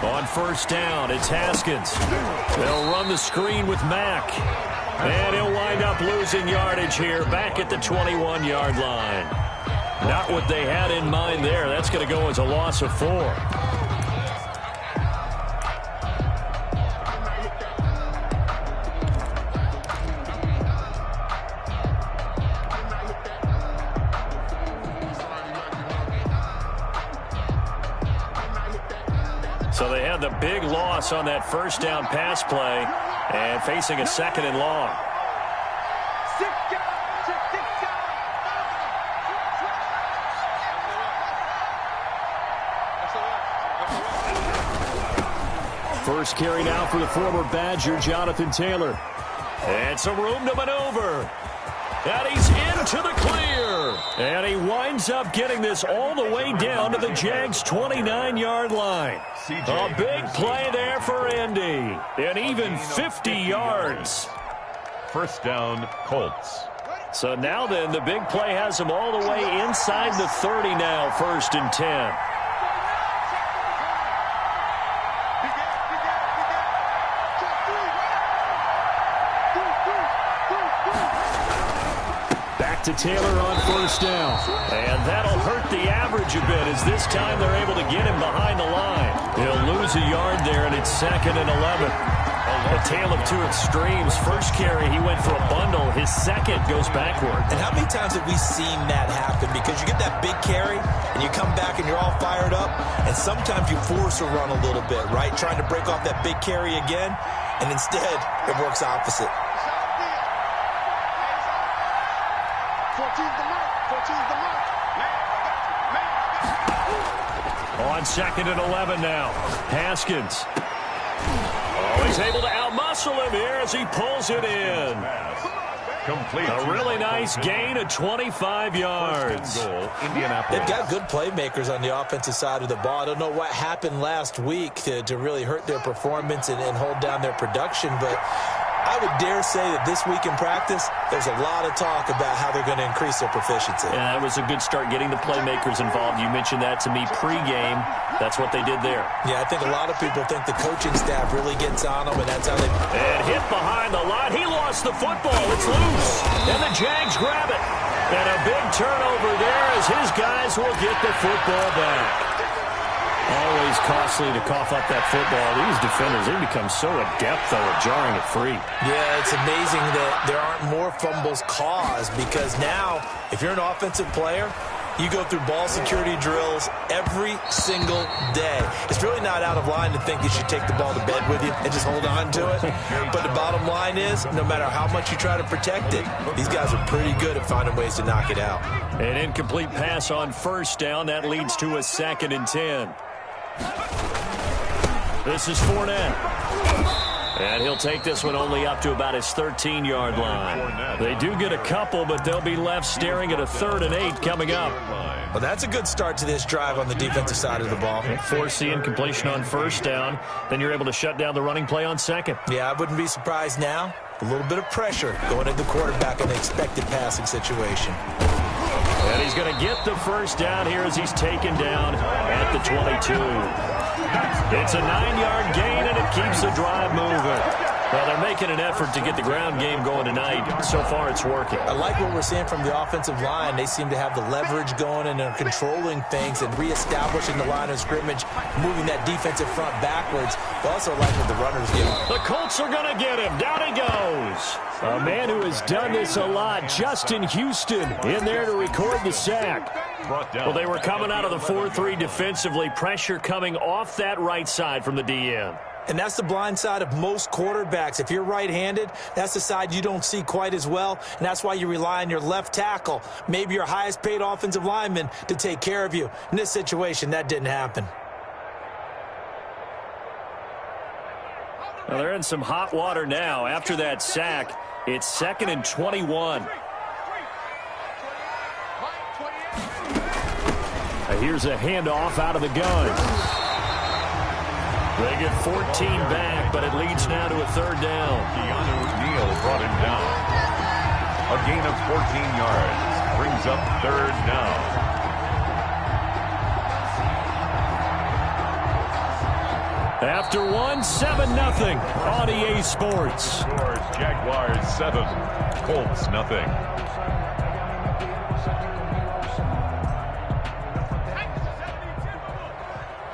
On first down, it's Haskins. They'll run the screen with Mack. And he'll wind up losing yardage here back at the 21-yard line. Not what they had in mind there. That's going to go as a loss of 4. So they had the big loss on that first down pass play and facing a 2nd and long. First carry now for the former Badger, Jonathan Taylor. And some room to maneuver. And he's into the clear. And he winds up getting this all the way down to the Jags' 29-yard line. A big play there for Indy. And even 50 yards. First down, Colts. So now then, the big play has them all the way inside the 30 now, 1st and 10. To Taylor on first down. And that'll hurt the average a bit as this time they're able to get him behind the line. He'll lose a yard there, and it's 2nd and 11. A tale of two extremes. First carry, he went for a bundle. His second goes backward. And how many times have we seen that happen? Because you get that big carry, and you come back and you're all fired up, and sometimes you force a run a little bit, right? Trying to break off that big carry again, and instead it works opposite. 14's the mark. 14's the mark. On 2nd and 11 now. Haskins. Oh, he's able to outmuscle him here as he pulls it in. Complete. A really nice gain of 25 yards. Goal, Indianapolis. They've got good playmakers on the offensive side of the ball. I don't know what happened last week to really hurt their performance and hold down their production, but I would dare say that this week in practice, there's a lot of talk about how they're going to increase their proficiency. Yeah, that was a good start getting the playmakers involved. You mentioned that to me pregame. That's what they did there. Yeah, I think a lot of people think the coaching staff really gets on them, and that's how they... And hit behind the line. He lost the football. It's loose. And the Jags grab it. And a big turnover there as his guys will get the football back. Always costly to cough up that football. These defenders, they become so adept, though, at jarring it free. Yeah, it's amazing that there aren't more fumbles caused because now, if you're an offensive player, you go through ball security drills every single day. It's really not out of line to think you should take the ball to bed with you and just hold on to it. But the bottom line is, no matter how much you try to protect it, these guys are pretty good at finding ways to knock it out. An incomplete pass on first down. That leads to a 2nd and 10. This is Fournette. And he'll take this one only up to about his 13-yard line. They do get a couple, but they'll be left staring at a 3rd and 8 coming up. Well, that's a good start to this drive on the defensive side of the ball. Force the incompletion on first down. Then you're able to shut down the running play on 2nd. Yeah, I wouldn't be surprised now. A little bit of pressure going into the quarterback in the expected passing situation. And he's going to get the first down here as he's taken down at the 22. It's a 9-yard gain, and it keeps the drive moving. Well, they're making an effort to get the ground game going tonight. So far, it's working. I like what we're seeing from the offensive line. They seem to have the leverage going, and they're controlling things and reestablishing the line of scrimmage, moving that defensive front backwards. But also like what the runners do. The Colts are going to get him. Down he goes. A man who has done this a lot, Justin Houston, in there to record the sack. Well, they were coming out of the 4-3 defensively. Pressure coming off that right side from the DN. And that's the blind side of most quarterbacks. If you're right-handed, that's the side you don't see quite as well, and that's why you rely on your left tackle, maybe your highest-paid offensive lineman, to take care of you. In this situation, that didn't happen. Well, they're in some hot water now. After that sack, it's 2nd and 21. Here's a handoff out of the gun. They get 14 back, but it leads now to a 3rd down. Keanu Neal brought him down. A gain of 14 yards. Brings up 3rd down. After one, 7-0 on EA Sports. Scores Jaguars 7, Colts nothing.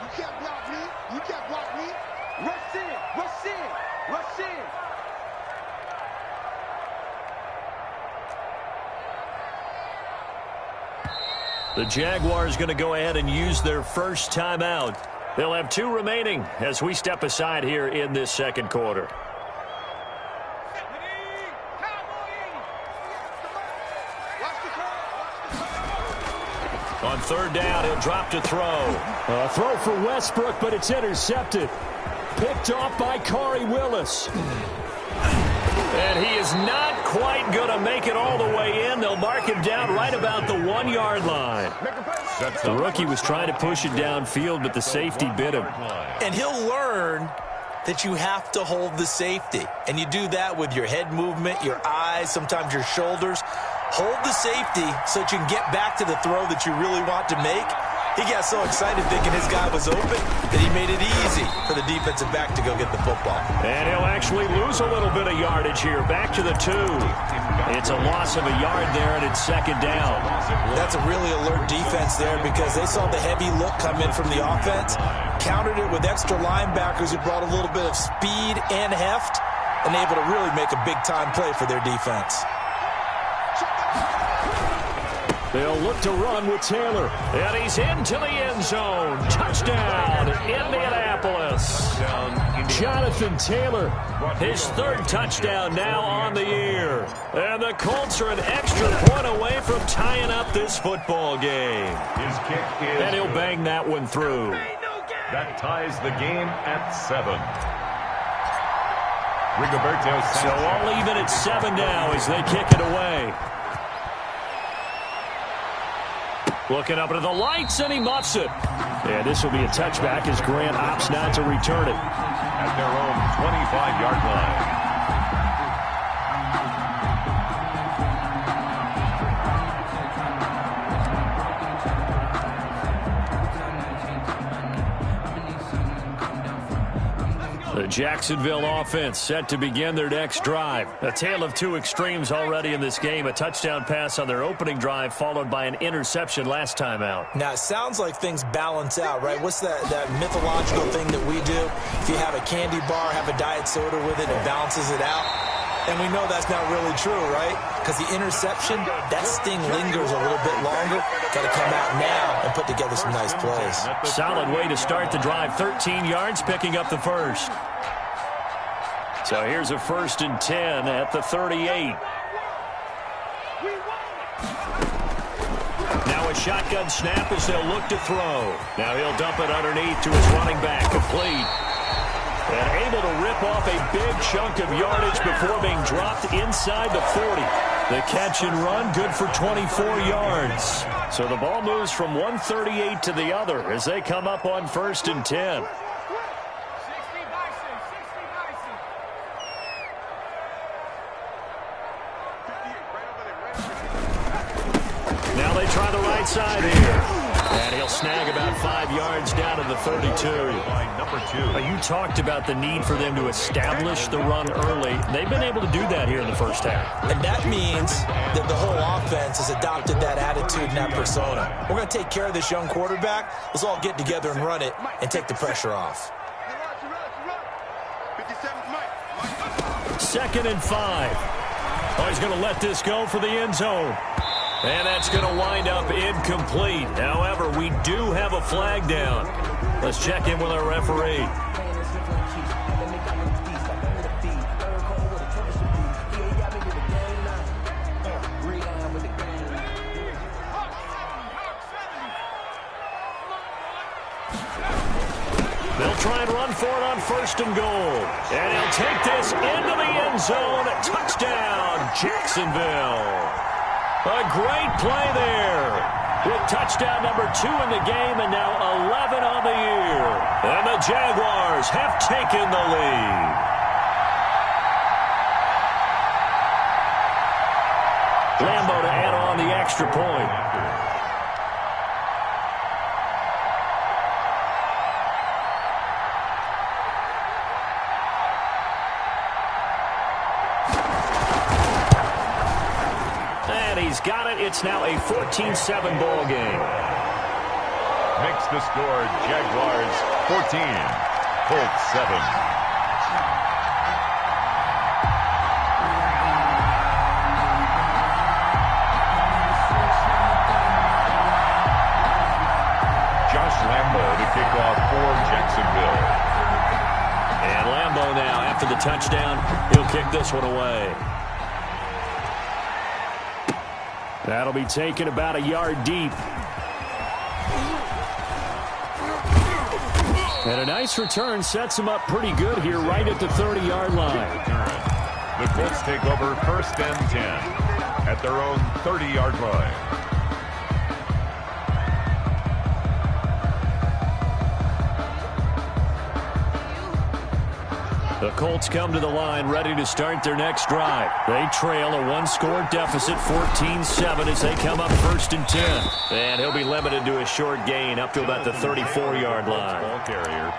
You can't block me. You can't block me. Rush in. Rush in. Rush in. The Jaguars going to go ahead and use their first timeout. They'll have 2 remaining as we step aside here in this second quarter. On third down, he'll drop to throw. A throw for Westbrook, but it's intercepted. Picked off by Khari Willis. And he is not quite going to make it all the way in. They'll mark him down right about the 1-yard line. The rookie was trying to push it downfield, but the safety bit him. And he'll learn that you have to hold the safety. And you do that with your head movement, your eyes, sometimes your shoulders. Hold the safety so that you can get back to the throw that you really want to make. He got so excited thinking his guy was open that he made it easy for the defensive back to go get the football. And he'll actually lose a little bit of yardage here. Back to the 2. It's a loss of a yard there, and it's second down. That's a really alert defense there because they saw the heavy look come in from the offense, countered it with extra linebackers who brought a little bit of speed and heft, and able to really make a big-time play for their defense. They'll look to run with Taylor. And he's into the end zone. Touchdown, Indianapolis. Jonathan Taylor, his 3rd touchdown now on the year. And the Colts are an extra point away from tying up this football game. His kick is and he'll bang that one through. That ties the game at 7. Rigoberto Sanchez. So all even at 7 now as they kick it away. Looking up into the lights, and he muffs it. And this will be a touchback as Grant opts not to return it. At their own 25-yard line. The Jacksonville offense set to begin their next drive. A tale of 2 extremes already in this game. A touchdown pass on their opening drive followed by an interception last time out. Now, it sounds like things balance out, right? What's that mythological thing that we do? If you have a candy bar, have a diet soda with it, it balances it out. And we know that's not really true, right? Because the interception, that sting lingers a little bit longer. Got to come out now and put together some nice plays. Solid way to start the drive. 13 yards, picking up the first. So here's a 1st and 10 at the 38. Now a shotgun snap as they'll look to throw. Now he'll dump it underneath to his running back, complete. And able to rip off a big chunk of yardage before being dropped inside the 40. The catch and run, good for 24 yards. So the ball moves from 138 to the other as they come up on 1st and 10. Now they try the right side here. And he'll snag about 5 yards down to the 32. You talked about the need for them to establish the run early. They've been able to do that here in the first half. And that means that the whole offense has adopted that attitude and that persona. We're going to take care of this young quarterback. Let's all get together and run it and take the pressure off. 2nd and 5. Oh, he's going to let this go for the end zone. And that's going to wind up incomplete. However, we do have a flag down. Let's check in with our referee. They'll try and run for it on 1st and goal. And he'll take this into the end zone. Touchdown, Jacksonville. A great play there with touchdown number 2 in the game and now 11 on the year. And the Jaguars have taken the lead. Lambo to add on the extra point. he's got it. It's now a 14-7 ball game. Makes the score Jaguars 14, Colts 7. To kick off for Jacksonville. And Lambeau now, after the touchdown, he'll kick this one away. That'll be taken about a yard deep. And a nice return sets him up pretty good here right at the 30-yard line. The Colts take over 1st and 10 at their own 30-yard line. The Colts come to the line ready to start their next drive. They trail a one-score deficit, 14-7, as they come up 1st and 10. And he'll be limited to a short gain up to about the 34-yard line. Ball carrier.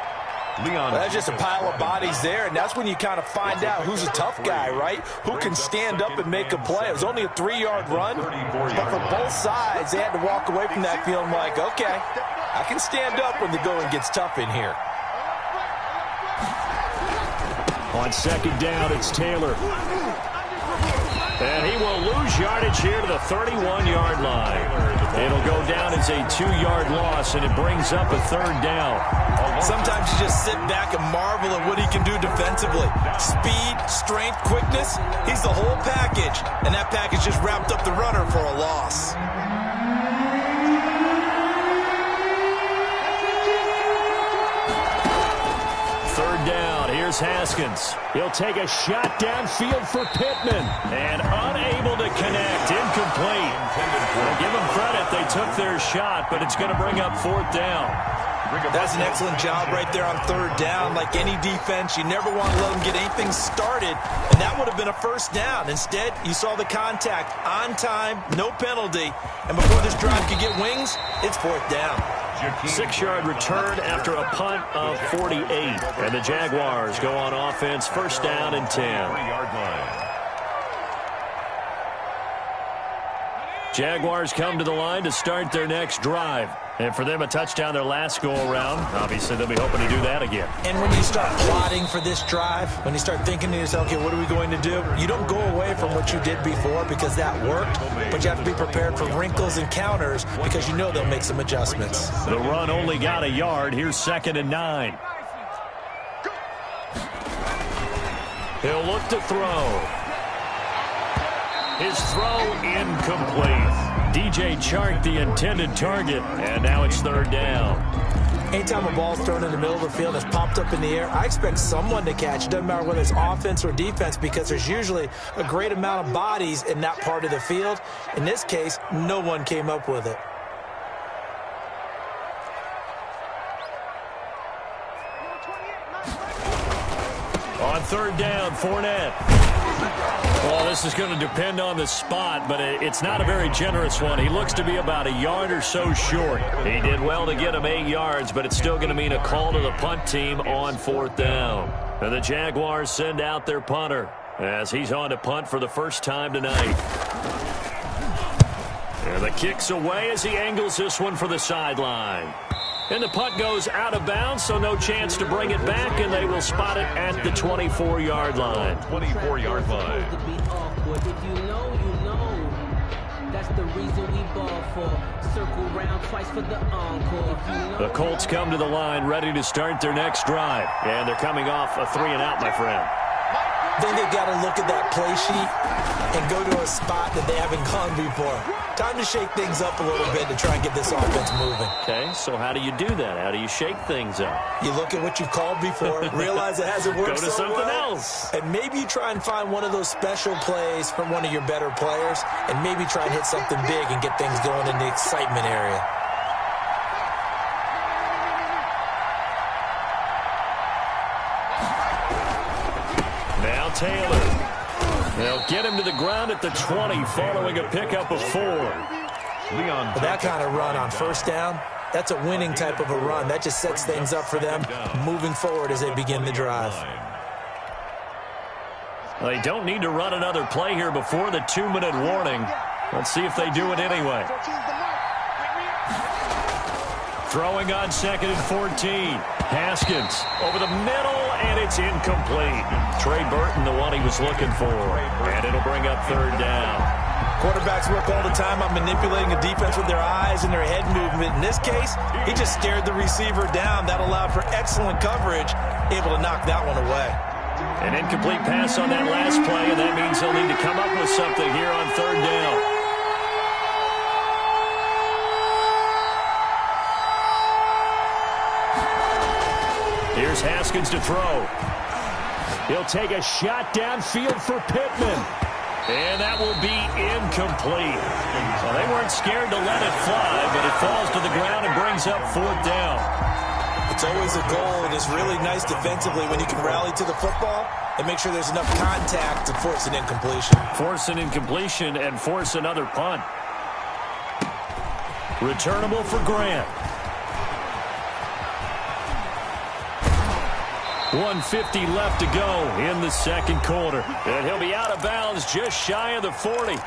Well, that's just a pile of bodies there, and that's when you kind of find out who's a tough guy, right? Who can stand up and make a play. It was only a 3-yard run, but for both sides, they had to walk away from that feeling like, okay, I can stand up when the going gets tough in here. On 2nd down, it's Taylor. And he will lose yardage here to the 31-yard line. It'll go down as a 2-yard loss, and it brings up a 3rd down. Sometimes you just sit back and marvel at what he can do defensively. Speed, strength, quickness, he's the whole package. And that package just wrapped up the runner for a loss. Haskins. He'll take a shot downfield for Pittman. And unable to connect. Incomplete. Well, give them credit. They took their shot, but it's going to bring up 4th down. That's an excellent job right there on 3rd down. Like any defense, you never want to let them get anything started, and that would have been a 1st down. Instead, you saw the contact on time, no penalty, and before this drive could get wings, it's 4th down. 6-yard return after a punt of 48. And the Jaguars go on offense, 1st down and 10. Jaguars come to the line to start their next drive. And for them, a touchdown their last go-around. Obviously, they'll be hoping to do that again. And when you start plotting for this drive, when you start thinking to yourself, okay, what are we going to do? You don't go away from what you did before because that worked, but you have to be prepared for wrinkles and counters because you know they'll make some adjustments. The run only got a yard. Here's 2nd and 9. He'll look to throw. His throw incomplete. DJ Chark, the intended target, and now it's 3rd down. Anytime a ball's thrown in the middle of the field that's popped up in the air, I expect someone to catch. It doesn't matter whether it's offense or defense because there's usually a great amount of bodies in that part of the field. In this case, no one came up with it. On 3rd down, Fournette. Well, this is going to depend on the spot, but it's not a very generous one. He looks to be about a yard or so short. He did well to get him 8 yards, but it's still going to mean a call to the punt team on 4th down. And the Jaguars send out their punter as he's on to punt for the first time tonight. And the kick's away as he angles this one for the sideline. And the punt goes out of bounds, so no chance to bring it back, and they will spot it at the 24-yard line. 24-yard line. If you know, you know. That's the reason we ball for. Circle round twice for the encore. The Colts come to the line ready to start their next drive. And they're coming off a 3-and-out, my friend. Then they've got to look at that play sheet and go to a spot that they haven't gone before. Time to shake things up a little bit to try and get this offense moving. Okay, so how do you do that? How do you shake things up? You look at what you've called before, realize it hasn't worked so so something well, else. and maybe you try and find one of those special plays from one of your better players, and maybe try and hit something big and get things going in the excitement area. Now Taylor. They'll get him to the ground at the 20 following a pickup of 4. But that kind of run on 1st down, that's a winning type of a run. That just sets things up for them moving forward as they begin the drive. They don't need to run another play here before the 2-minute warning. Let's see if they do it anyway. Throwing on 2nd and 14. Haskins over the middle, and it's incomplete. Trey Burton, the one he was looking for. And it'll bring up 3rd down. Quarterbacks work all the time on manipulating the defense with their eyes and their head movement. In this case, he just stared the receiver down. That allowed for excellent coverage, able to knock that one away. An incomplete pass on that last play, and that means he'll need to come up with something here on 3rd down. Here's Haskins to throw. He'll take a shot downfield for Pittman. And that will be incomplete. Well, they weren't scared to let it fly, but it falls to the ground and brings up 4th down. It's always a goal, and it's really nice defensively when you can rally to the football and make sure there's enough contact to force an incompletion. Force an incompletion and force another punt. Returnable for Grant. 1:50 left to go in the 2nd quarter. And he'll be out of bounds just shy of the 40.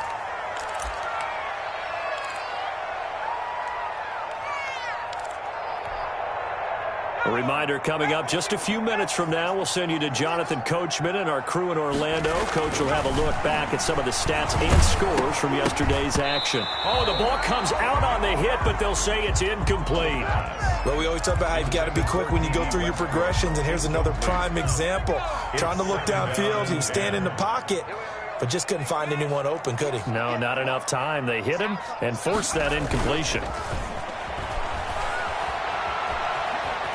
A reminder coming up just a few minutes from now. We'll send you to Jonathan Coachman and our crew in Orlando. Coach will have a look back at some of the stats and scores from yesterday's action. Oh, the ball comes out on the hit, but they'll say it's incomplete. Well, we always talk about how you've got to be quick when you go through your progressions, and here's another prime example. Trying to look downfield, he was standing in the pocket, but just couldn't find anyone open, could he? No, not enough time. They hit him and forced that incompletion.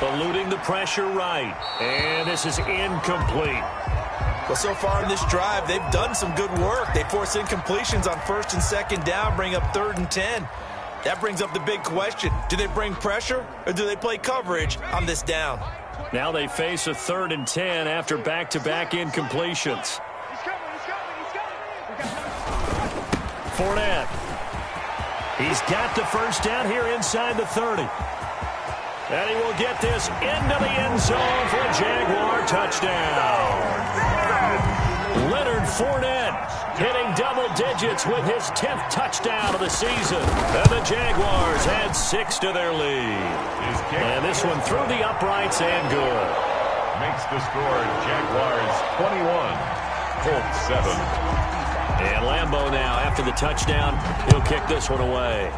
Eluding the pressure right. And this is incomplete. Well, so far in this drive, they've done some good work. They force incompletions on 1st and 2nd down, bring up 3rd and 10. That brings up the big question. Do they bring pressure or do they play coverage on this down? Now they face a 3rd and 10 after back-to-back incompletions. Fournette. He's got the 1st down here inside the 30. And he will get this into the end zone for a Jaguar touchdown. Leonard Fournette hitting double digits with his 10th touchdown of the season. And the Jaguars add 6 to their lead. And this one through the uprights and good. Makes the score Jaguars 21, Colts 7. And Lambeau now, after the touchdown, he'll kick this one away.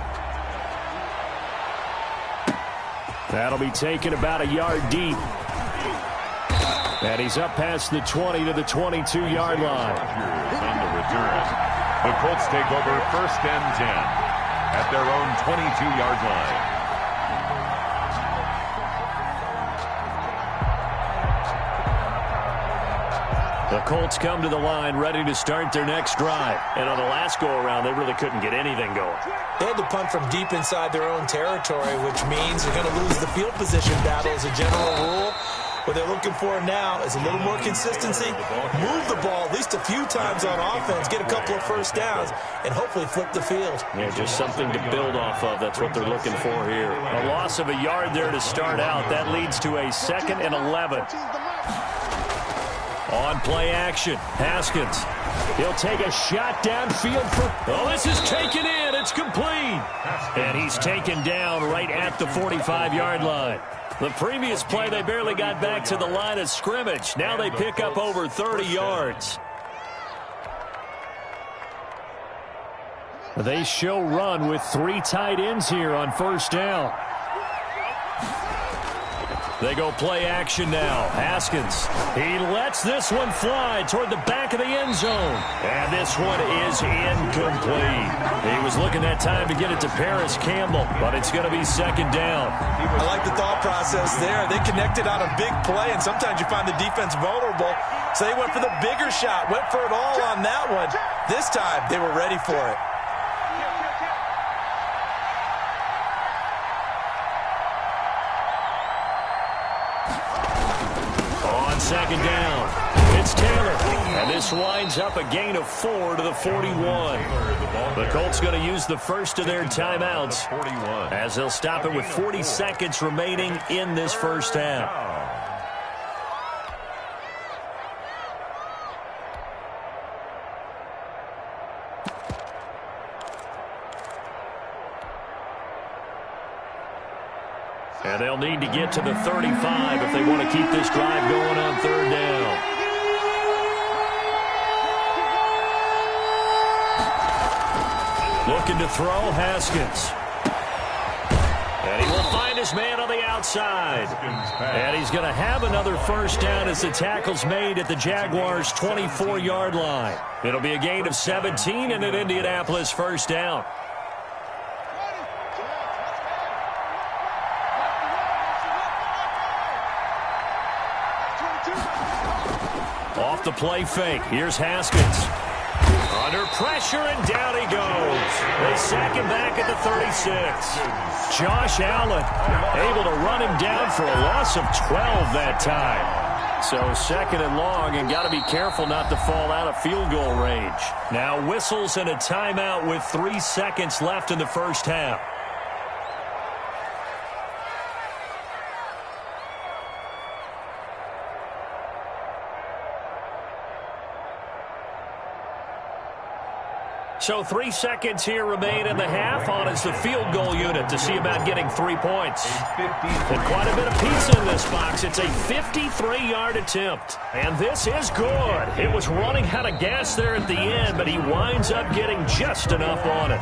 That'll be taken about a yard deep. And he's up past the 20 to the 22-yard line. On the return. The Colts take over 1st and 10 at their own 22-yard line. The Colts come to the line ready to start their next drive. And on the last go-around, they really couldn't get anything going. They had to punt from deep inside their own territory, which means they're going to lose the field position battle as a general rule. What they're looking for now is a little more consistency, move the ball at least a few times on offense, get a couple of 1st downs, and hopefully flip the field. Yeah, just something to build off of. That's what they're looking for here. A loss of a yard there to start out. That leads to a 2nd and 11. On play action, Haskins. He'll take a shot downfield for... Oh, this is taken in. It's complete. And he's taken down right at the 45-yard line. The previous play, they barely got back to the line of scrimmage. Now they pick up over 30 yards. They show run with 3 tight ends here on 1st down. They go play action now. Haskins. He lets this one fly toward the back of the end zone. And this one is incomplete. He was looking that time to get it to Paris Campbell, but it's going to be 2nd down. I like the thought process there. They connected on a big play, and sometimes you find the defense vulnerable. So they went for the bigger shot, went for it all on that one. This time, they were ready for it. On 2nd down, it's Taylor. And this winds up a gain of 4 to the 41. The Colts going to use the first of their timeouts as they'll stop it with 40 seconds remaining in this 1st half. And they'll need to get to the 35 if they want to keep this drive going on third down. Looking to throw, Haskins. And he will find his man on the outside. And he's going to have another first down as the tackle's made at the Jaguars' 24-yard line. It'll be a gain of 17 and an Indianapolis first down. Off the play fake. Here's Haskins. Under pressure, and down he goes. They sack him back at the 36. Josh Allen able to run him down for a loss of 12 that time. So second and long, and got to be careful not to fall out of field goal range. Now whistles and a timeout with 3 seconds left in the first half. So 3 seconds here remain in the half. On is the field goal unit to see about getting 3 points. And quite a bit of pizza in this box. It's a 53-yard attempt. And this is good. It was running out of gas there at the end, but he winds up getting just enough on it.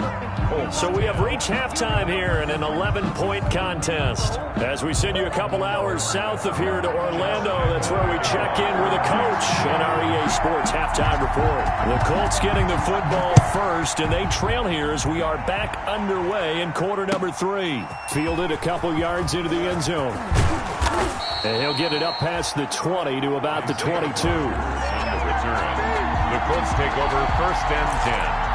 So we have reached halftime here in an 11-point contest. As we send you a couple hours south of here to Orlando, that's where we check in with a coach on our EA Sports Halftime Report. The Colts getting the football first, and they trail here as we are back underway in quarter number 3. Fielded a couple yards into the end zone. And he'll get it up past the 20 to about the 22. On the return, the Colts take over first and 10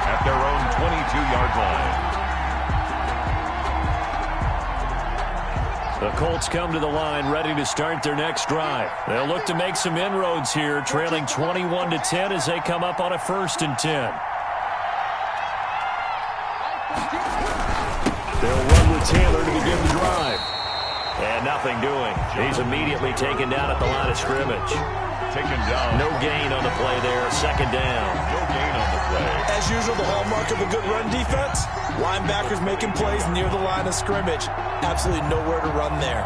at their own 22-yard line. The Colts come to the line ready to start their next drive. They'll look to make some inroads here, trailing 21-10 as they come up on a 1st and 10. They'll run with Taylor to begin the drive. And nothing doing. He's immediately taken down at the line of scrimmage. Taken down. No gain on the play there. Second down. No gain on the play. As usual, the hallmark of a good run defense, linebackers making plays near the line of scrimmage. Absolutely nowhere to run there.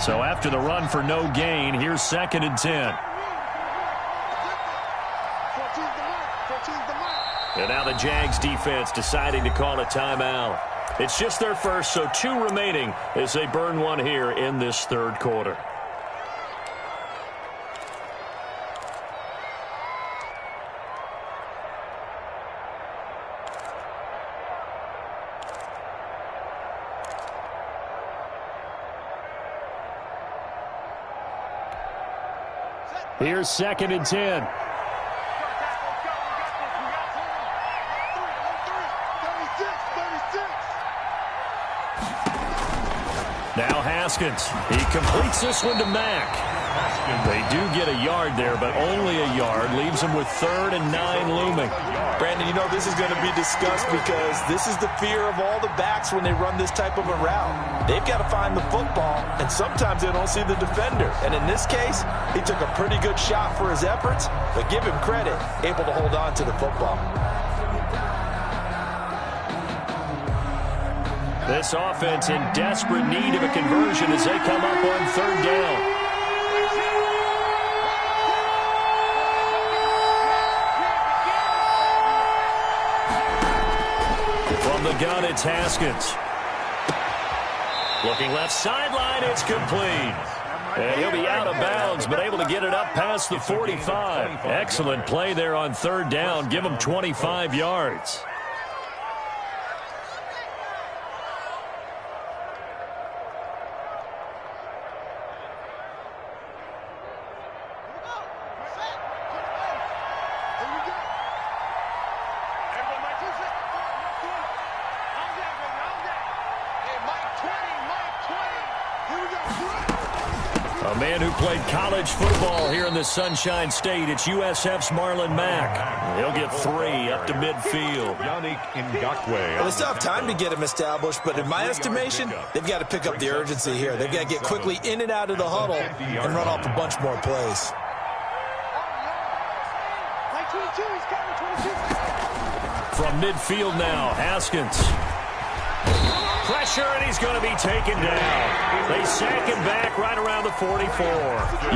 So after the run for no gain, here's 2nd and 10. And now the Jags defense deciding to call a timeout. It's just their first, so 2 remaining as they burn one here in this 3rd quarter. Here's 2nd and 10. Now Haskins. He completes this one to Mack. They do get a yard there, but only a yard. Leaves them with 3rd and 9 looming. Brandon, you know this is going to be discussed because this is the fear of all the backs when they run this type of a route. They've got to find the football, and sometimes they don't see the defender. And in this case, he took a pretty good shot for his efforts, but give him credit, able to hold on to the football. This offense in desperate need of a conversion as they come up on 3rd down. From the gun, it's Haskins. Looking left sideline, it's complete. And he'll be out of bounds, but able to get it up past the 45. Excellent play there on 3rd down. Give him 25 yards. A man who played college football here in the Sunshine State. It's USF's Marlon Mack. He'll get 3 up to midfield. Well, they still have time to get him established, but in my estimation, they've got to pick up the urgency here. They've got to get quickly in and out of the huddle and run off a bunch more plays. From midfield now, Haskins. pressure, and he's going to be taken down. They sack him back right around the 44.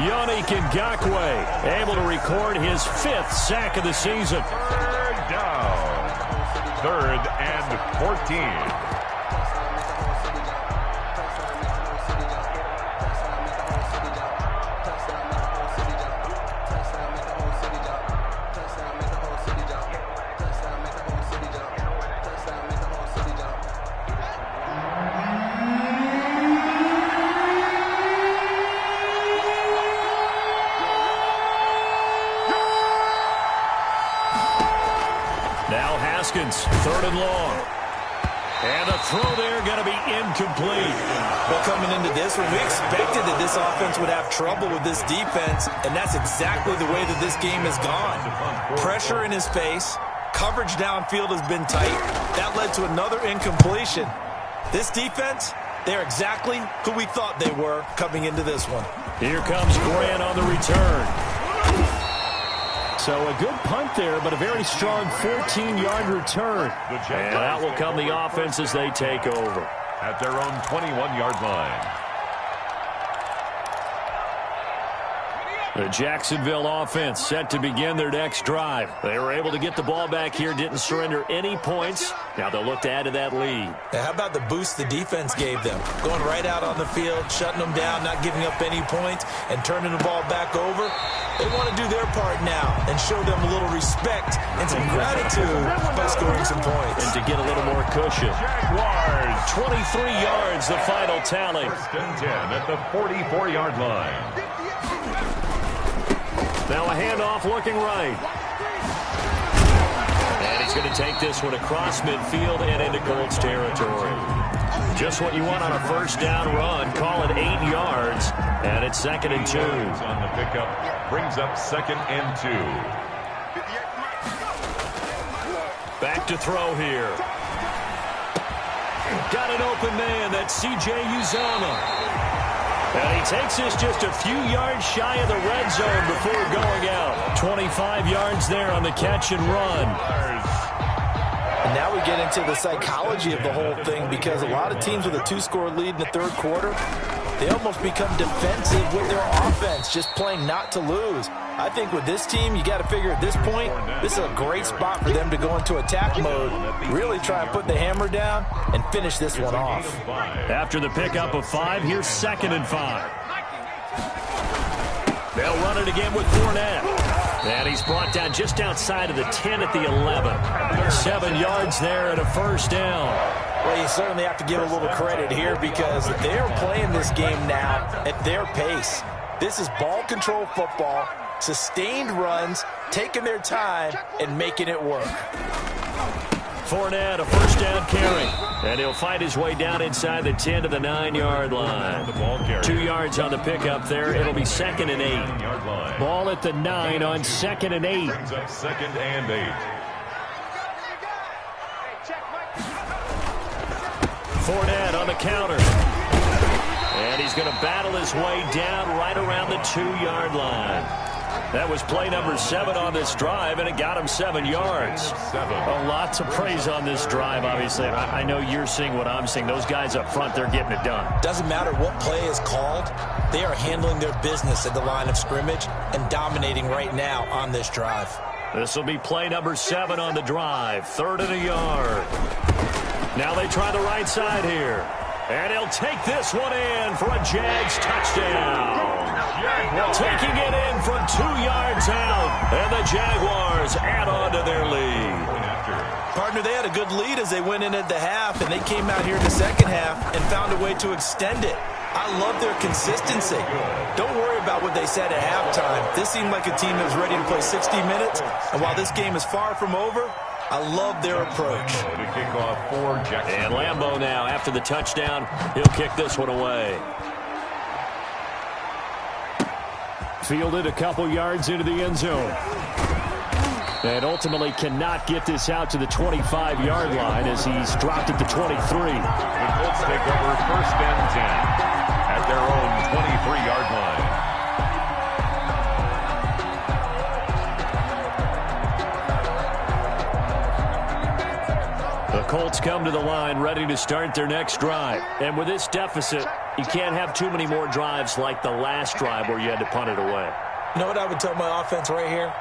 Yannick Ngakoue able to record his 5th sack of the season. Third down. 3rd and 14. Now Haskins, 3rd and long. And the throw there going to be incomplete. Well, coming into this one, we expected that this offense would have trouble with this defense, and that's exactly the way that this game has gone. Pressure in his face. Coverage downfield has been tight. That led to another incompletion. This defense, they're exactly who we thought they were coming into this one. Here comes Grant on the return. So a good punt there, but a very strong 14-yard return. And out will come the offense as they take over. At their own 21-yard line. The Jacksonville offense set to begin their next drive. They were able to get the ball back here, didn't surrender any points. Now they'll look to add to that lead. Now, how about the boost the defense gave them? Going right out on the field, shutting them down, not giving up any points, and turning the ball back over. They want to do their part now and show them a little respect and some gratitude by scoring some points. And to get a little more cushion. Jaguars. 23 yards, the final tally. 1st and 10 at the 44-yard line. Now a handoff looking right. And he's going to take this one across midfield and into Colts territory. Just what you want on a 1st down run. Call it 8 yards. And it's 2nd and 2. On the pickup. Brings up 2nd and 2. Back to throw here. Got an open man. That's C.J. Uzomah. And he takes this just a few yards shy of the red zone before going out. 25 yards there on the catch and run. And now we get into the psychology of the whole thing, because a lot of teams with a 2-score lead in the 3rd quarter, they almost become defensive with their offense, just playing not to lose. I think with this team, you got to figure at this point, this is a great spot for them to go into attack mode, really try and put the hammer down and finish this one off. After the pickup of 5, here's 2nd and 5. They'll run it again with Fournette. And he's brought down just outside of the 10 at the 11. 7 yards there and a 1st down. Well, you certainly have to give a little credit here, because they're playing this game now at their pace. This is ball control football, sustained runs, taking their time, and making it work. Fournette, a 1st down carry. And he'll fight his way down inside the 10 to the 9-yard line. 2 yards on the pickup there. It'll be 2nd and 8. Ball at the 9 on 2nd and 8. Brings up 2nd and 8. Fournette on the counter. And he's going to battle his way down right around the 2-yard line. That was play number 7 on this drive, and it got him 7 yards. Lots of praise on this drive, obviously. I know you're seeing what I'm seeing. Those guys up front, they're getting it done. Doesn't matter what play is called. They are handling their business at the line of scrimmage and dominating right now on this drive. This will be play number 7 on the drive. 3rd and a yard. Now they try the right side here. And he'll take this one in for a Jags touchdown. Taking it in from 2 yards out. And the Jaguars add on to their lead. Partner, they had a good lead as they went in at the half, and they came out here in the 2nd half and found a way to extend it. I love their consistency. Don't worry about what they said at halftime. This seemed like a team that was ready to play 60 minutes. And while this game is far from over, I love their approach. To kick off for Jackson. And Lambeau now, after the touchdown, he'll kick this one away. Fielded a couple yards into the end zone. And ultimately cannot get this out to the 25-yard line as he's dropped at the 23. The Colts take over 1st and 10 at their own 23-yard line. The Colts Colts come to the line ready to start their next drive. And with this deficit, you can't have too many more drives like the last drive where you had to punt it away. You know what I would tell my offense right here?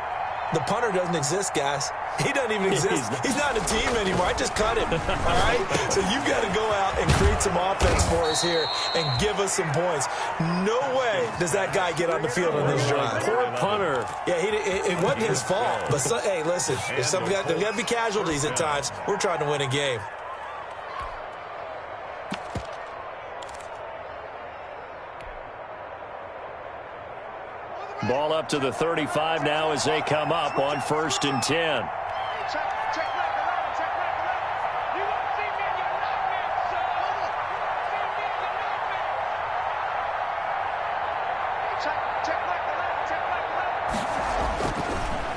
The punter doesn't exist, guys. He doesn't even exist. He's not a team anymore. I just cut him, all right? So you've got to go out and create some offense for us here and give us some points. No way does that guy get on the field on this drive. Poor punter. Yeah, it wasn't his fault. But, hey, listen, there's got to be casualties at times. We're trying to win a game. Ball up to the 35 now as they come up on 1st and 10.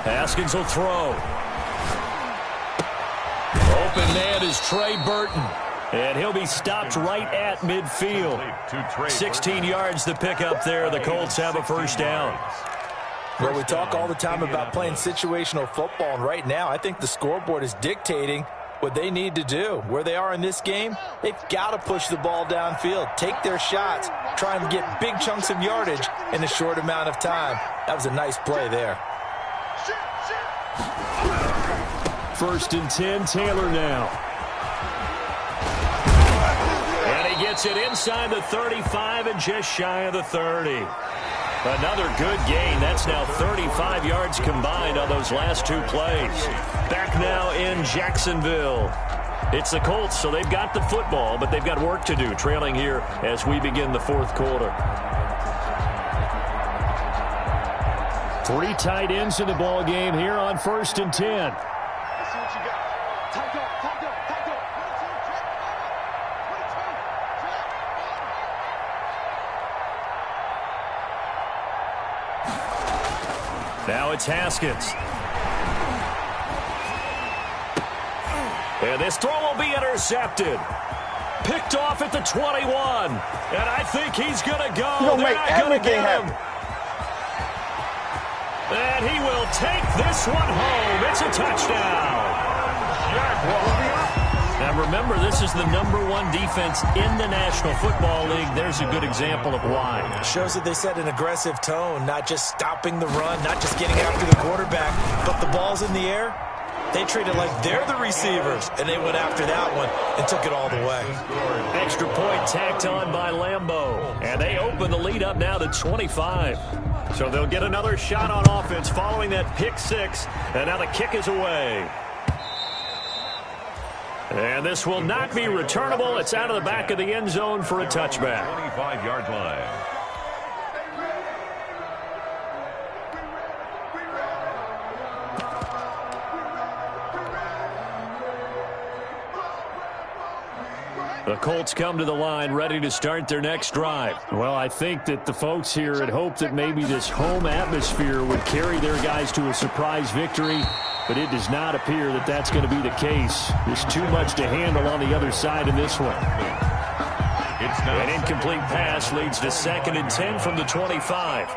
Haskins will throw. Open man is Trey Burton. And he'll be stopped right at midfield. 16 yards to pick up there. The Colts have a first down. Well, we talk all the time about playing situational football, and right now I think the scoreboard is dictating what they need to do. Where they are in this game, they've got to push the ball downfield, take their shots, try and get big chunks of yardage in a short amount of time. That was a nice play there. 1st and 10, Taylor now. Gets it inside the 35 and just shy of the 30. Another good gain. That's now 35 yards combined on those last two plays. Back now in Jacksonville. It's the Colts, so they've got the football, but they've got work to do, trailing here as we begin the 4th quarter. 3 tight ends in the ball game here on 1st and 10. Let's see what you got. Tight up, tight up, tight up. Now it's Haskins. And this throw will be intercepted. Picked off at the 21. And I think he's going to go. He'll make everything happen. And he will take this one home. It's a touchdown. Now remember, this is the #1 defense in the National Football League. There's a good example of why. Shows that they set an aggressive tone, not just stopping the run, not just getting after the quarterback, but the ball's in the air. They treat it like they're the receivers, and they went after that one and took it all the way. Extra point tacked on by Lambeau. And they open the lead up now to 25. So they'll get another shot on offense following that pick 6. And now the kick is away. And this will not be returnable. It's out of the back of the end zone for a touchback. 25-yard line. The Colts come to the line ready to start their next drive. Well, I think that the folks here had hoped that maybe this home atmosphere would carry their guys to a surprise victory, but it does not appear that that's going to be the case. There's too much to handle on the other side of this one. An incomplete pass leads to 2nd and 10 from the 25.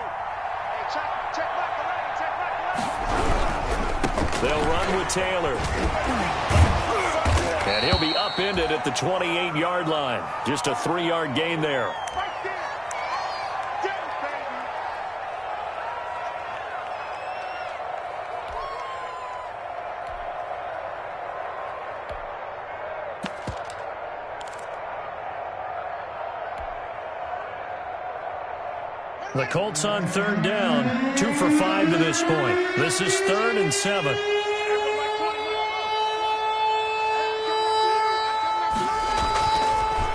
They'll run with Taylor. And he'll be upended at the 28-yard line. Just a 3-yard gain there. The Colts on 3rd down, 2 for 5 to this point. This is 3rd and 7.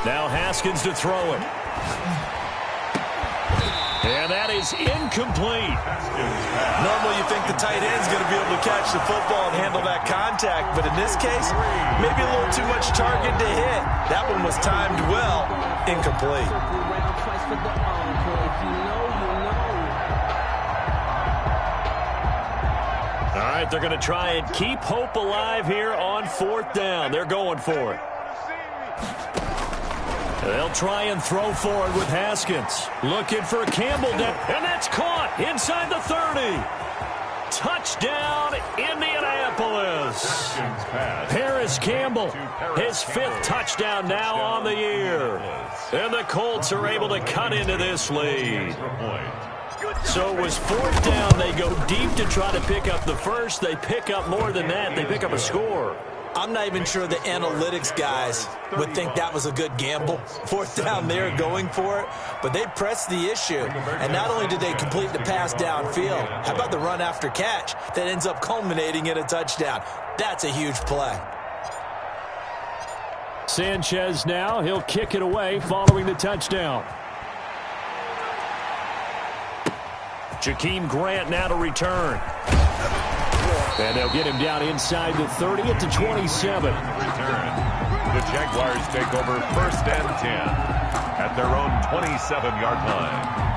Now Haskins to throw it. And that is incomplete. Normally you think the tight end's going to be able to catch the football and handle that contact, but in this case, maybe a little too much target to hit. That one was timed well. Incomplete. All right, they're going to try and keep hope alive here on 4th down. They're going for it. They'll try and throw forward with Haskins. Looking for Campbell. And that's caught inside the 30. Touchdown, Indianapolis. Paris Campbell. His 5th touchdown now on the year. And the Colts are able to cut into this lead. So it was 4th down. They go deep to try to pick up the first. They pick up more than that. They pick up a score. I'm not even sure the analytics guys would think that was a good gamble. 4th down there going for it. But they pressed the issue. And not only did they complete the pass downfield, how about the run after catch that ends up culminating in a touchdown? That's a huge play. Sanchez now. He'll kick it away following the touchdown. Jakeem Grant now to return. And they'll get him down inside the 30 at the 27. Return. The Jaguars take over 1st and 10 at their own 27-yard line.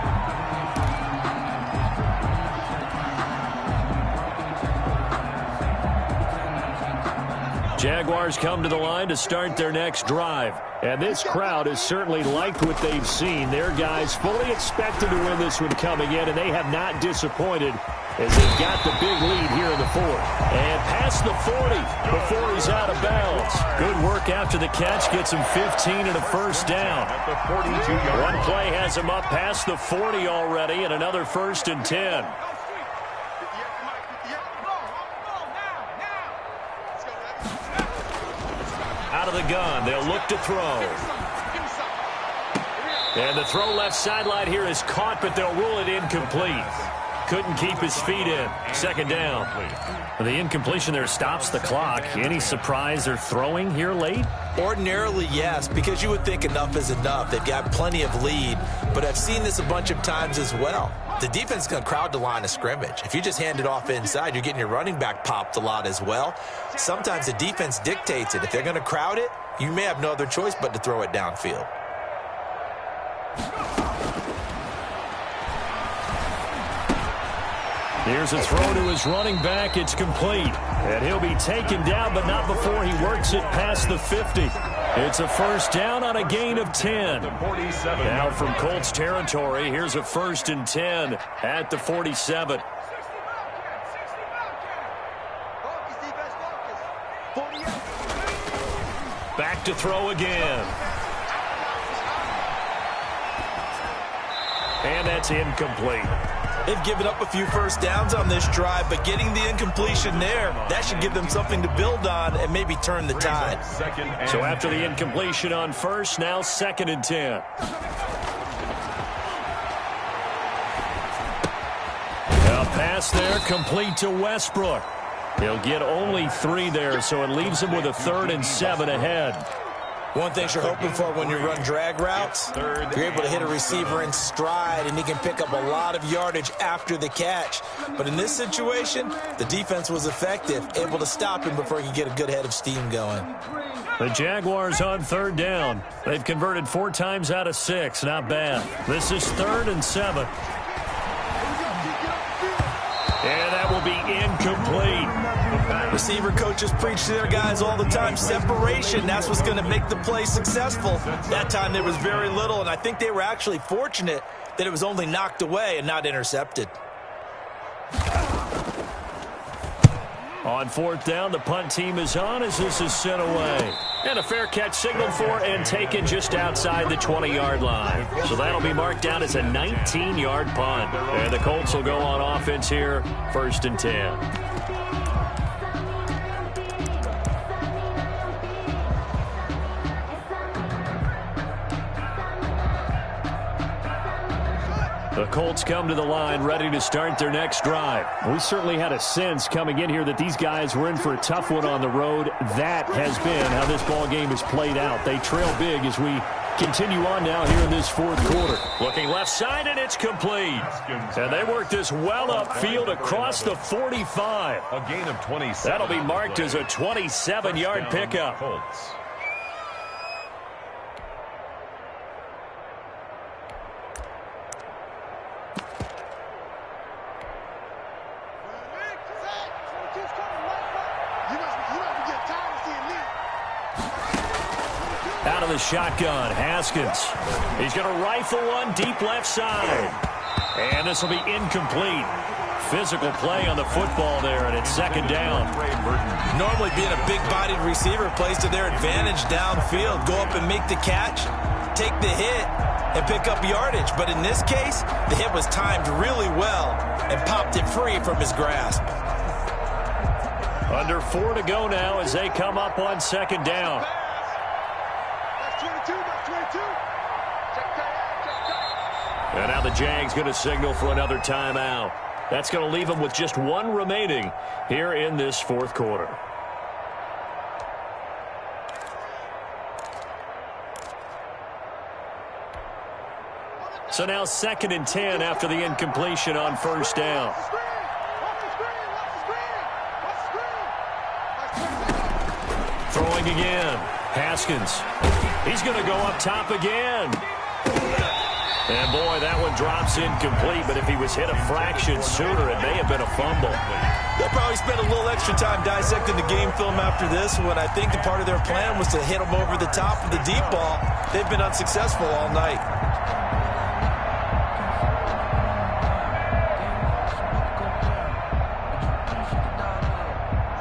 Jaguars come to the line to start their next drive. And this crowd has certainly liked what they've seen. Their guys fully expected to win this one coming in, and they have not disappointed as they've got the big lead here in the 4th. And past the 40 before he's out of bounds. Good work after the catch. Gets him 15 and a 1st down. At the 42-yard line. One play has him up past the 40 already, and another 1st and 10. Out of the gun. They'll look to throw. And the throw left sideline here is caught, but they'll rule it incomplete. Couldn't keep his feet in. 2nd down. The incompletion there stops the clock. Any surprise they're throwing here late? Ordinarily, yes, because you would think enough is enough. They've got plenty of lead, but I've seen this a bunch of times as well. The defense is going to crowd the line of scrimmage. If you just hand it off inside, you're getting your running back popped a lot as well. Sometimes the defense dictates it. If they're going to crowd it, you may have no other choice but to throw it downfield. Here's a throw to his running back. It's complete. And he'll be taken down, but not before he works it past the 50. It's a 1st down on a gain of 10. Now from Colts territory, here's a 1st and 10 at the 47. Back to throw again. And that's incomplete. They've given up a few 1st downs on this drive, but getting the incompletion there, that should give them something to build on and maybe turn the tide. So after the incompletion on 1st, now 2nd and 10. A pass there, complete to Westbrook. He'll get only 3 there, so it leaves him with a 3rd and 7 ahead. One thing you're hoping for when you run drag routes, you're able to hit a receiver in stride, and he can pick up a lot of yardage after the catch. But in this situation, the defense was effective, able to stop him before he could get a good head of steam going. The Jaguars on 3rd down. They've converted 4 times out of 6. Not bad. This is 3rd and 7. And that will be incomplete. Receiver coaches preach to their guys all the time. Separation, that's what's going to make the play successful. That time there was very little, and I think they were actually fortunate that it was only knocked away and not intercepted. On 4th down, the punt team is on as this is sent away. And a fair catch signaled for and taken just outside the 20-yard line. So that'll be marked down as a 19-yard punt. And the Colts will go on offense here, 1st and 10. The Colts come to the line ready to start their next drive. We certainly had a sense coming in here that these guys were in for a tough one on the road. That has been how this ball game has played out. They trail big as we continue on now here in this 4th quarter. Looking left side, and it's complete. And they work this well upfield across the 45. A gain of 27. That'll be marked as a 27-yard pickup. Colts. Out of the shotgun, Haskins. He's going to rifle one deep left side. And this will be incomplete. physical play on the football there, and it's second down. Normally being a big-bodied receiver plays to their advantage downfield. Go up and make the catch, take the hit, and pick up yardage. But in this case, the hit was timed really well and popped it free from his grasp. Under 4 to go now as they come up on second down. That's 22, that's 22. And now the Jags going to signal for another timeout. That's going to leave them with just one remaining here in this fourth quarter. So now 2nd and 10 after the incompletion on first down. Throwing again. Haskins. He's going to go up top again. And, boy, that one drops incomplete, but if he was hit a fraction sooner, it may have been a fumble. They'll probably spend a little extra time dissecting the game film after this when I think the part of their plan was to hit him over the top of the deep ball. They've been unsuccessful all night.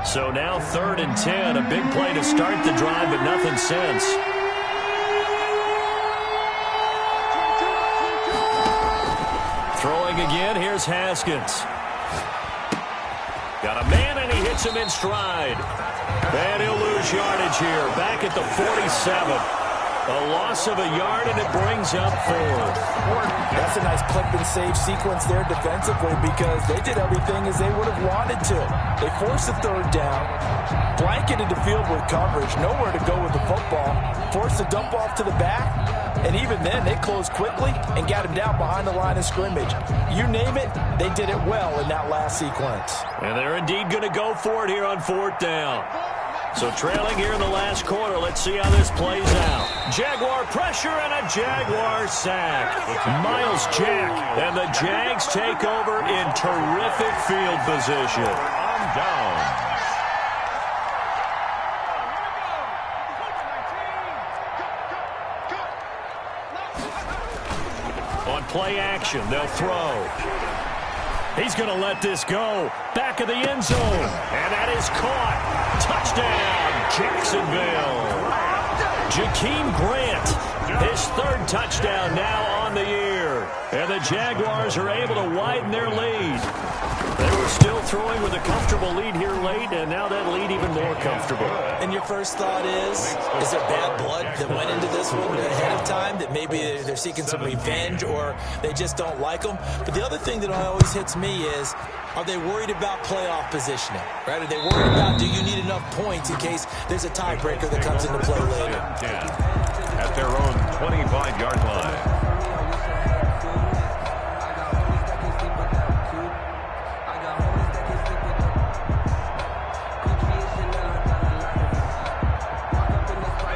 So now 3rd and 10, a big play to start the drive, but nothing since. Throwing again, here's Haskins. Got a man, and he hits him in stride. And he'll lose yardage here, back at the 47. A loss of a yard, and it brings up 4. That's a nice clip and save sequence there defensively because they did everything as they would have wanted to. They forced a 3rd down, blanketed the field with coverage, nowhere to go with the football, forced a dump off to the back, and even then they closed quickly and got him down behind the line of scrimmage. You name it, they did it well in that last sequence. And they're indeed going to go for it here on 4th down. So trailing here in the last quarter, let's see how this plays out. Jaguar pressure and a Jaguar sack. Miles Jack, and the Jags take over in terrific field position. On down. On play action, they'll throw. He's going to let this go. Back of the end zone. And that is caught. Touchdown, Jacksonville. Jakeem Grant, his 3rd touchdown now on the year. And the Jaguars are able to widen their lead. They were still throwing with a comfortable lead here late, and now that lead even more comfortable. And your first thought is there bad blood that went into this one ahead of time, that maybe they're seeking some revenge or they just don't like them? But the other thing that always hits me is, are they worried about playoff positioning? Right? Are they worried about, do you need enough points in case there's a tiebreaker that comes into play later? At their own 25-yard line.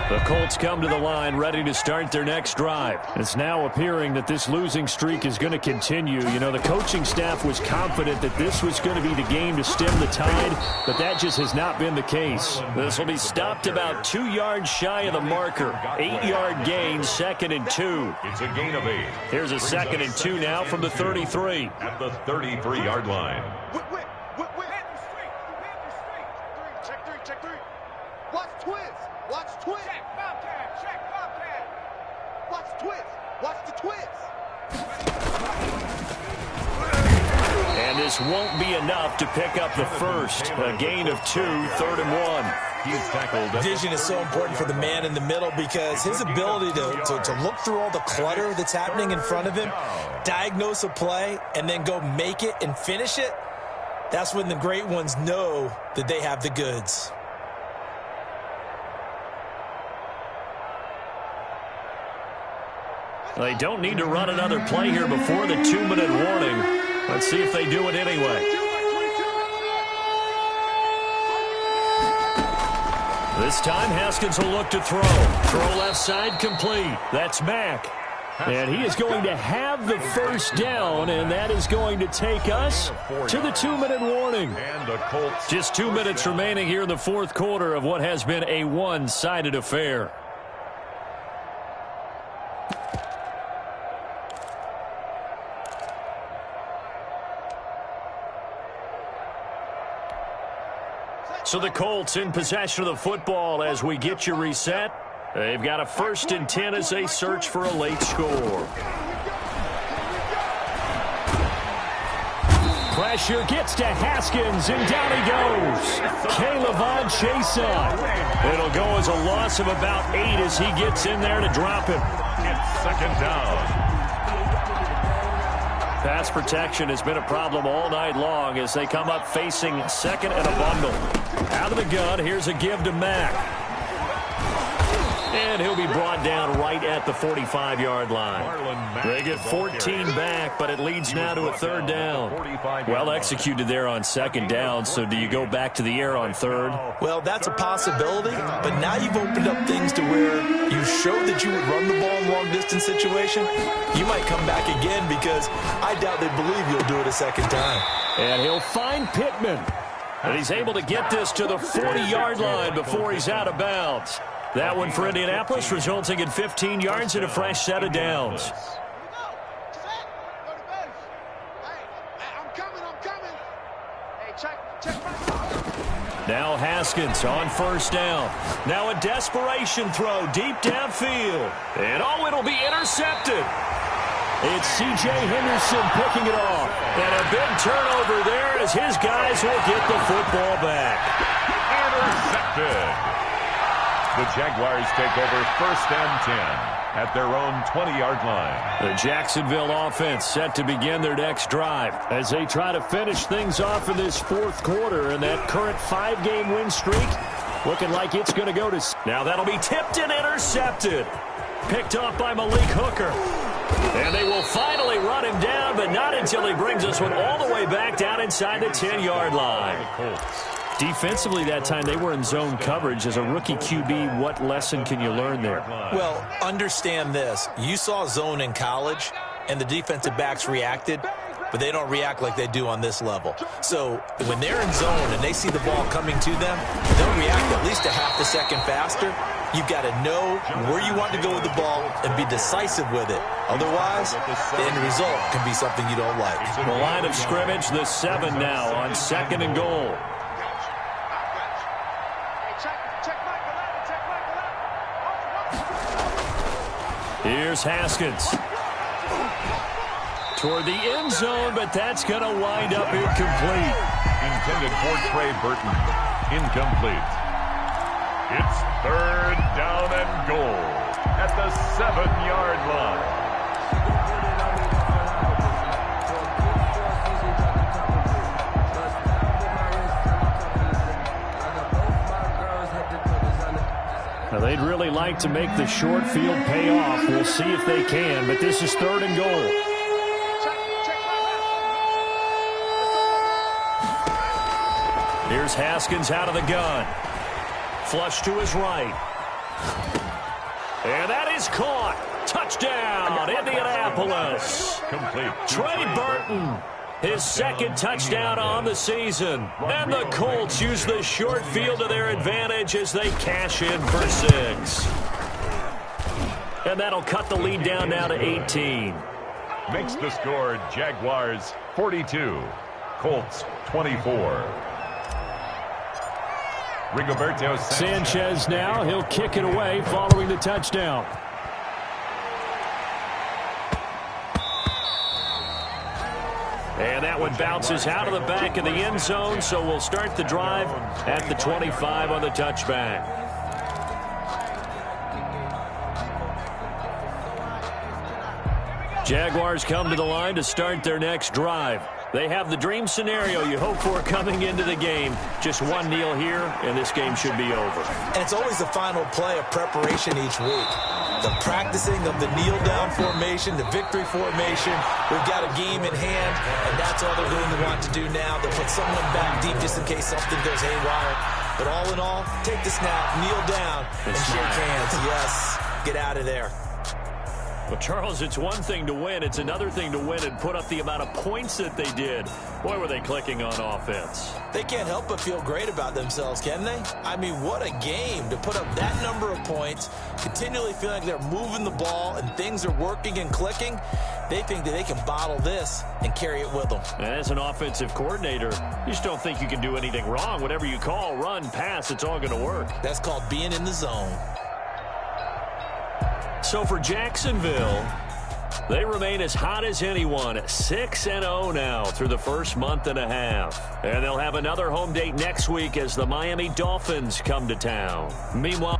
The Colts come to the line ready to start their next drive. It's now appearing that this losing streak is going to continue. You know, the coaching staff was confident that this was going to be the game to stem the tide, but that just has not been the case. This will be stopped about 2 yards shy of the marker. 8-yard gain, 2nd and 2. It's a gain of 8. Here's a 2nd and 2 now from the 33. At the 33-yard line. Check 3. Watch twist. Watch twist. Check Bobcat. Watch twist. Watch the twist. And this won't be enough to pick up the first. A gain of 2, 3rd and 1. He's tackled. Vision is so important for the man in the middle because his ability to look through all the clutter that's happening in front of him, diagnose a play, and then go make it and finish it, that's when the great ones know that they have the goods. They don't need to run another play here before the 2-minute warning. Let's see if they do it anyway. This time, Haskins will look to throw. Throw left side complete. That's Mack. And he is going to have the first down, and that is going to take us to the 2-minute warning. And the Colts. Just 2 minutes remaining here in the fourth quarter of what has been a one-sided affair. So the Colts in possession of the football as we get you reset. They've got a 1st and 10 as they search for a late score. Pressure gets to Haskins, and down he goes. Caleb Chason. It'll go as a loss of about 8 as he gets in there to drop him. It's 2nd down. Pass protection has been a problem all night long as they come up facing 2nd and a bundle. Out of the gun, here's a give to Mack. And he'll be brought down right at the 45-yard line. They get 14 back, but it leads now to a 3rd down. Well executed there on 2nd down, so do you go back to the air on 3rd? Well, that's a possibility, but now you've opened up things to where you showed that you would run the ball in long-distance situation. You might come back again because I doubt they believe you'll do it a 2nd time. And he'll find Pittman. And he's able to get this to the 40-yard line before he's out of bounds. That one for Indianapolis, resulting in 15 yards and a fresh set of downs. Now Haskins on 1st down. Now a desperation throw deep downfield. And it'll be intercepted. It's C.J. Henderson picking it off. And a big turnover there as his guys will get the football back. Intercepted. The Jaguars take over 1st and 10 at their own 20-yard line. The Jacksonville offense set to begin their next drive as they try to finish things off in this 4th quarter, and that current 5-game win streak looking like it's going to go to... Now that'll be tipped and intercepted. Picked off by Malik Hooker. And they will finally run him down, but not until he brings us one all the way back down inside the 10-yard line. Defensively that time, they were in zone coverage. As a rookie QB, what lesson can you learn there? Well, understand this. You saw zone in college, and the defensive backs reacted, but they don't react like they do on this level. So when they're in zone and they see the ball coming to them, they'll react at least a half a second faster. You've got to know where you want to go with the ball and be decisive with it. Otherwise, the end result can be something you don't like. The line of scrimmage, the 7 now on 2nd and goal. Here's Haskins. Toward the end zone, but that's going to wind up incomplete. Intended for Trey Burton. Incomplete. It's 3rd down and goal at the 7-yard line. Now, they'd really like to make the short field pay off. We'll see if they can, but this is 3rd and goal. Here's Haskins out of the gun. Flush to his right. And that is caught. Touchdown, Indianapolis. Complete. Trey Burton, his 2nd touchdown on the season. And the Colts use the short field to their advantage as they cash in for 6. And that'll cut the lead down now to 18. Makes the score Jaguars 42, Colts 24. Rigoberto Sanchez now. He'll kick it away following the touchdown. And that one bounces out of the back of the end zone, so we'll start the drive at the 25 on the touchback. Jaguars come to the line to start their next drive. They have the dream scenario you hope for coming into the game. Just one kneel here, and this game should be over. And it's always the final play of preparation each week. The practicing of the kneel-down formation, the victory formation. We've got a game in hand, and that's all they're going to want to do now. They'll put someone back deep just in case something goes haywire. But all in all, take the snap, kneel down, and shake hands. Yes, get out of there. Well, Charles, it's one thing to win. It's another thing to win and put up the amount of points that they did. Boy, were they clicking on offense. They can't help but feel great about themselves, can they? I mean, what a game to put up that number of points, continually feeling like they're moving the ball and things are working and clicking. They think that they can bottle this and carry it with them. And as an offensive coordinator, you just don't think you can do anything wrong. Whatever you call, run, pass, it's all going to work. That's called being in the zone. So for Jacksonville, they remain as hot as anyone, 6-0 now through the first month and a half. And they'll have another home date next week as the Miami Dolphins come to town. Meanwhile...